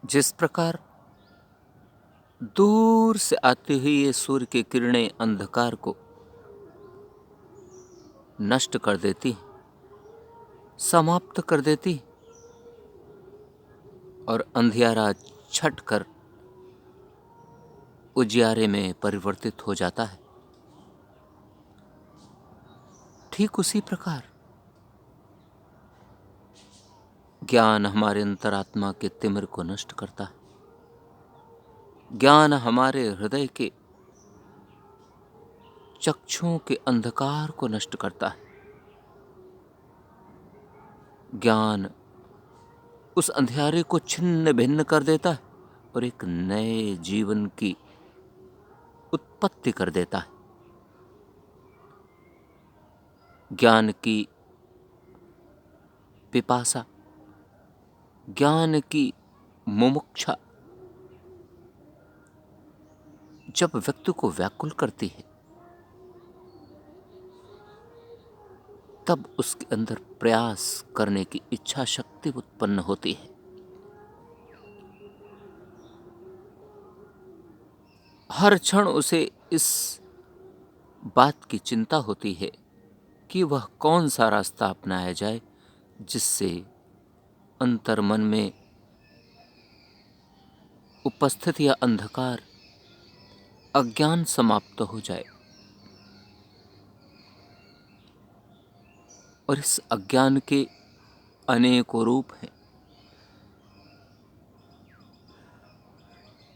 जिस प्रकार दूर से आती हुई ये सूर्य की किरणें अंधकार को नष्ट कर देती, समाप्त कर देती और अंधियारा छट कर उजियारे में परिवर्तित हो जाता है, ठीक उसी प्रकार ज्ञान हमारे अंतरात्मा के तिमिर को नष्ट करता है। ज्ञान हमारे हृदय के चक्षुओं के अंधकार को नष्ट करता है। ज्ञान उस अंधियारे को छिन्न भिन्न कर देता है और एक नए जीवन की उत्पत्ति कर देता है। ज्ञान की पिपासा, ज्ञान की मुमुक्षा जब व्यक्ति को व्याकुल करती है, तब उसके अंदर प्रयास करने की इच्छा शक्ति उत्पन्न होती है। हर क्षण उसे इस बात की चिंता होती है कि वह कौन सा रास्ता अपनाया जाए जिससे अंतर्मन में उपस्थित यह अंधकार, अज्ञान समाप्त हो जाए और इस अज्ञान के अनेकों रूप हैं,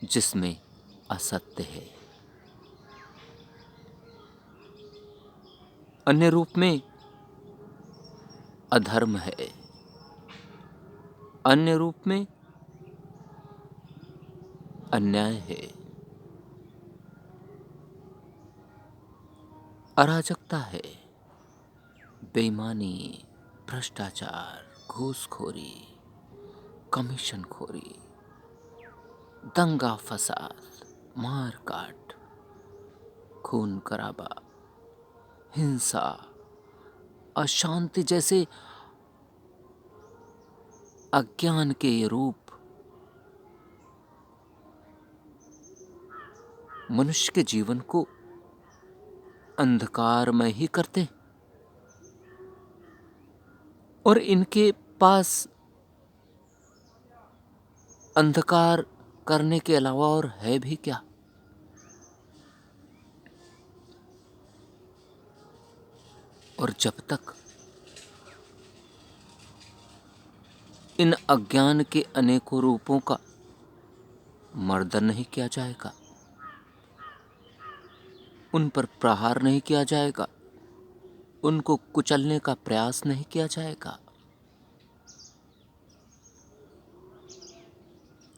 जिसमें असत्य है। अन्य रूप में अधर्म है, अन्य रूप में अन्याय है, अराजकता है, बेईमानी, भ्रष्टाचार, घूसखोरी, कमीशनखोरी, दंगा फसाद, मार काट, खून खराबा, हिंसा, अशांति जैसे अज्ञान के ये रूप मनुष्य के जीवन को अंधकारमय ही करते और इनके पास अंधकार करने के अलावा और है भी क्या। और जब तक इन अज्ञान के अनेकों रूपों का मर्दन नहीं किया जाएगा, उन पर प्रहार नहीं किया जाएगा, उनको कुचलने का प्रयास नहीं किया जाएगा,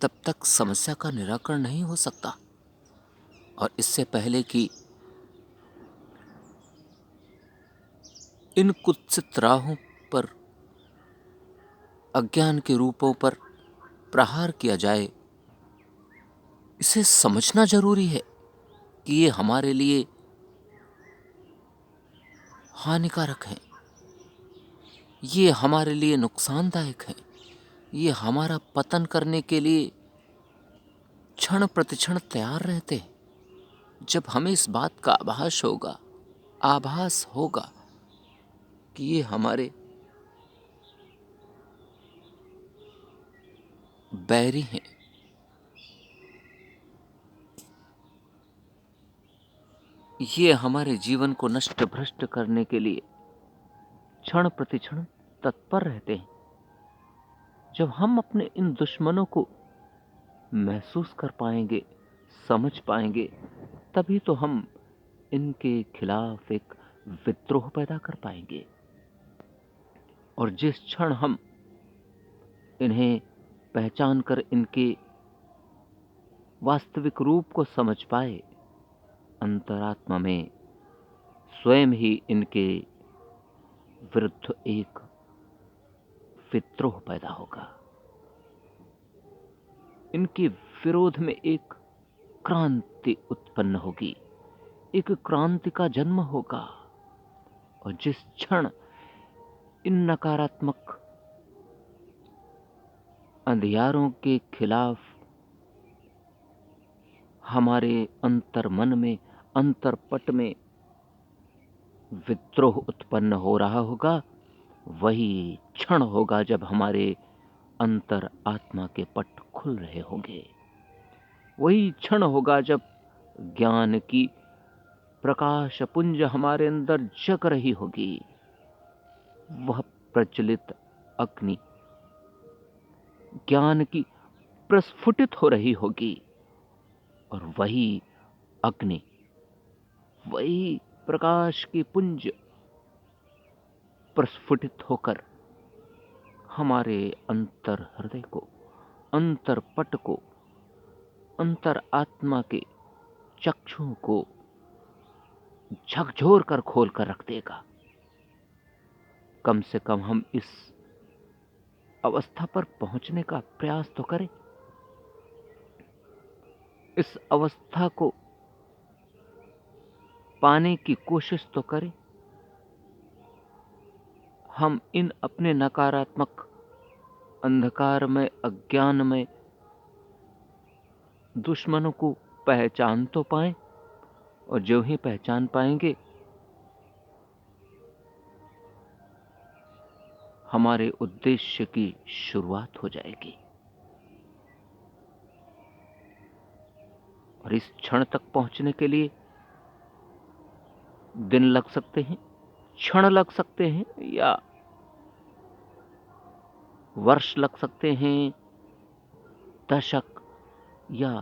तब तक समस्या का निराकरण नहीं हो सकता। और इससे पहले कि इन कुत्सित राहों पर, अज्ञान के रूपों पर प्रहार किया जाए, इसे समझना जरूरी है कि ये हमारे लिए हानिकारक है, ये हमारे लिए नुकसानदायक है, ये हमारा पतन करने के लिए क्षण प्रतिक्षण तैयार रहते हैं। जब हमें इस बात का आभास होगा कि ये हमारे बैरी हैं, ये हमारे जीवन को नष्ट भ्रष्ट करने के लिए क्षण प्रतिक्षण तत्पर रहते हैं, जब हम अपने इन दुश्मनों को महसूस कर पाएंगे, समझ पाएंगे, तभी तो हम इनके खिलाफ एक विद्रोह पैदा कर पाएंगे। और जिस क्षण हम इन्हें पहचान कर इनके वास्तविक रूप को समझ पाए, अंतरात्मा में स्वयं ही इनके विरुद्ध एक विद्रोह पैदा होगा, इनके विरोध में एक क्रांति उत्पन्न होगी, एक क्रांति का जन्म होगा। और जिस क्षण इन नकारात्मक अंधियारों के खिलाफ हमारे अंतर मन में, अंतरपट में विद्रोह उत्पन्न हो रहा होगा, वही क्षण होगा जब हमारे अंतर आत्मा के पट खुल रहे होंगे। वही क्षण होगा जब ज्ञान की प्रकाश पुंज हमारे अंदर जग रही होगी। वह प्रज्वलित अग्नि ज्ञान की प्रस्फुटित हो रही होगी, और वही अग्नि, वही प्रकाश की पुंज प्रस्फुटित होकर हमारे अंतर हृदय को, अंतर पट को, अंतर आत्मा के चक्षुओं को झकझोर कर खोल कर रख देगा। कम से कम हम इस अवस्था पर पहुंचने का प्रयास तो करें। इस अवस्था को पाने की कोशिश तो करें। हम इन अपने नकारात्मक, अंधकारमय, अज्ञानमय दुश्मनों को पहचान तो पाएं, और जो ही पहचान पाएंगे, हमारे उद्देश्य की शुरुआत हो जाएगी। और इस क्षण तक पहुंचने के लिए दिन लग सकते हैं, क्षण लग सकते हैं, या वर्ष लग सकते हैं, दशक या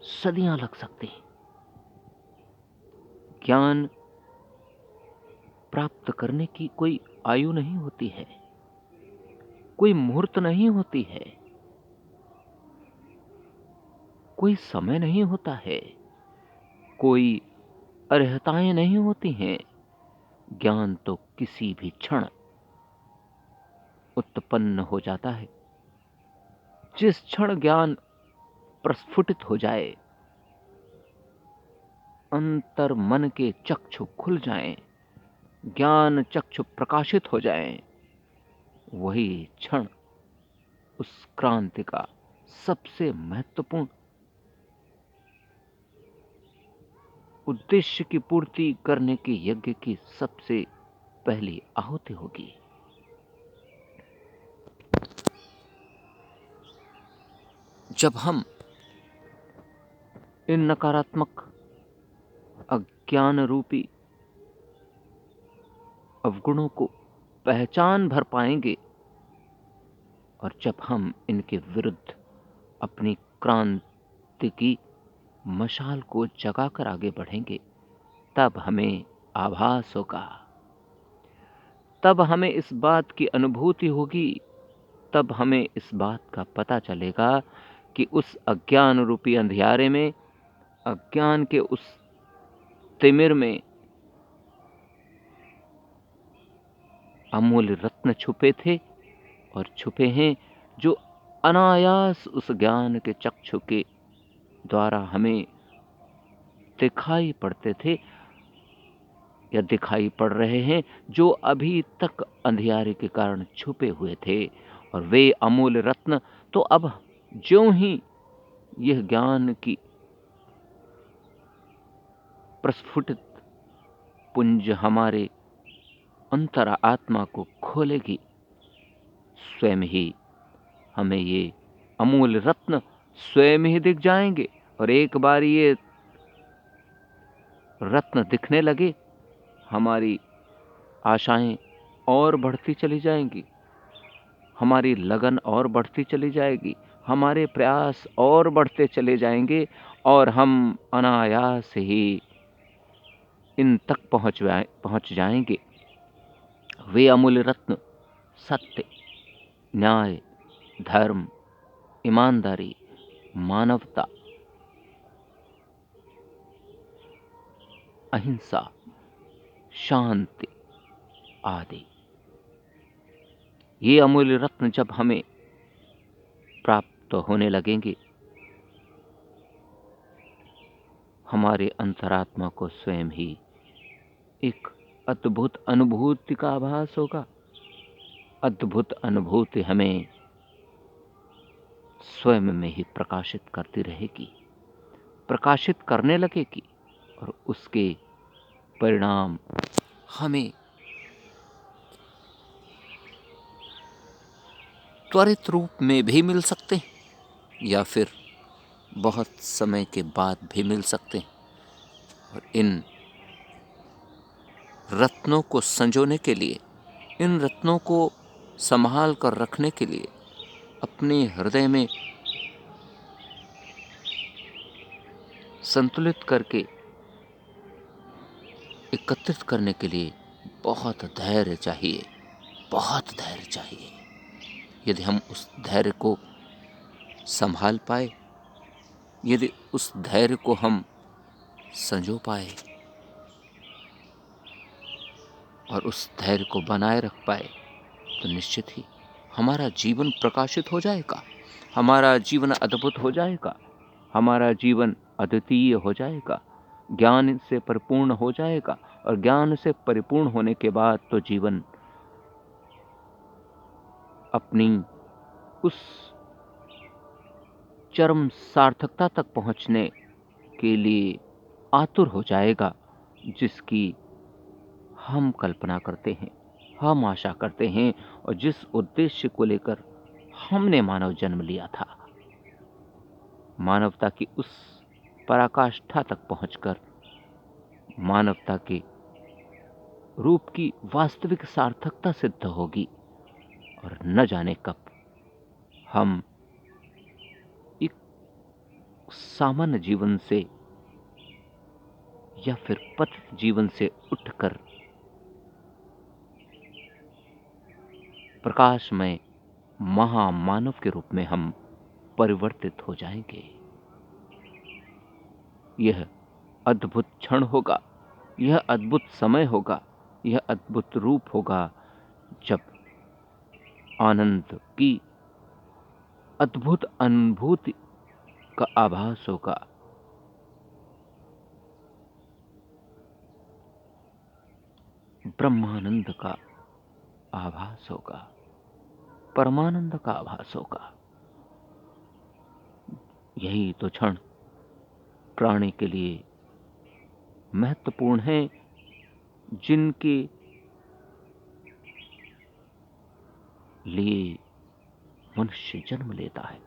सदियां लग सकती हैं। ज्ञान प्राप्त करने की कोई आयु नहीं होती है, कोई मुहूर्त नहीं होती है, कोई समय नहीं होता है, कोई अर्हताएं नहीं होती हैं। ज्ञान तो किसी भी क्षण उत्पन्न हो जाता है। जिस क्षण ज्ञान प्रस्फुटित हो जाए, अंतर मन के चक्षु खुल जाएं, ज्ञान चक्षु प्रकाशित हो जाएं, वही क्षण उस क्रांति का सबसे महत्वपूर्ण उद्देश्य की पूर्ति करने के यज्ञ की सबसे पहली आहुति होगी। जब हम इन नकारात्मक अज्ञान रूपी अवगुणों को पहचान भर पाएंगे, और जब हम इनके विरुद्ध अपनी क्रांति की मशाल को जगाकर आगे बढ़ेंगे, तब हमें आभास होगा, तब हमें इस बात की अनुभूति होगी, तब हमें इस बात का पता चलेगा कि उस अज्ञान रूपी अंधियारे में, अज्ञान के उस तिमिर में अमूल्य रत्न छुपे थे और छुपे हैं, जो अनायास उस ज्ञान के चक्षु के द्वारा हमें दिखाई पड़ते थे, या दिखाई पड़ रहे हैं, जो अभी तक अंधियारे के कारण छुपे हुए थे। और वे अमूल्य रत्न तो अब ज्यों ही यह ज्ञान की प्रस्फुटित पुंज हमारे अंतर आत्मा को खोलेगी, स्वयं ही हमें ये अमूल्य रत्न स्वयं ही दिख जाएंगे। और एक बार ये रत्न दिखने लगे, हमारी आशाएं और बढ़ती चली जाएंगी, हमारी लगन और बढ़ती चली जाएगी, हमारे प्रयास और बढ़ते चले जाएंगे, और हम अनायास ही इन तक पहुंच जाएंगे। वे अमूल्य रत्न सत्य, न्याय, धर्म, ईमानदारी, मानवता, अहिंसा, शांति आदि, ये अमूल्य रत्न जब हमें प्राप्त होने लगेंगे, हमारे अंतरात्मा को स्वयं ही एक अद्भुत अनुभूति का आभास होगा। अद्भुत अनुभूति हमें स्वयं में ही प्रकाशित करती रहेगी, प्रकाशित करने लगेगी, और उसके परिणाम हमें त्वरित रूप में भी मिल सकते हैं या फिर बहुत समय के बाद भी मिल सकते हैं। और इन रत्नों को संजोने के लिए, इन रत्नों को संभाल कर रखने के लिए, अपने हृदय में संतुलित करके एकत्रित करने के लिए बहुत धैर्य चाहिए, बहुत धैर्य चाहिए। यदि हम उस धैर्य को संभाल पाए, यदि उस धैर्य को हम संजो पाए और उस धैर्य को बनाए रख पाए, तो निश्चित ही हमारा जीवन प्रकाशित हो जाएगा, हमारा जीवन अद्भुत हो जाएगा, हमारा जीवन अद्वितीय हो जाएगा, ज्ञान से परिपूर्ण हो जाएगा। और ज्ञान से परिपूर्ण होने के बाद तो जीवन अपनी उस चरम सार्थकता तक पहुंचने के लिए आतुर हो जाएगा, जिसकी हम कल्पना करते हैं, हम आशा करते हैं, और जिस उद्देश्य को लेकर हमने मानव जन्म लिया था। मानवता की उस पराकाष्ठा तक पहुंचकर मानवता के रूप की वास्तविक सार्थकता सिद्ध होगी, और न जाने कब हम एक सामान्य जीवन से या फिर पतित जीवन से उठकर प्रकाशमय महामानव के रूप में हम परिवर्तित हो जाएंगे। यह अद्भुत क्षण होगा, यह अद्भुत समय होगा, यह अद्भुत रूप होगा, जब आनंद की अद्भुत अनुभूति का आभास होगा। ब्रह्मानंद का आभास होगा, परमानंद का आभास होगा। यही तो क्षण प्राणी के लिए महत्वपूर्ण है, जिनके लिए मनुष्य जन्म लेता है।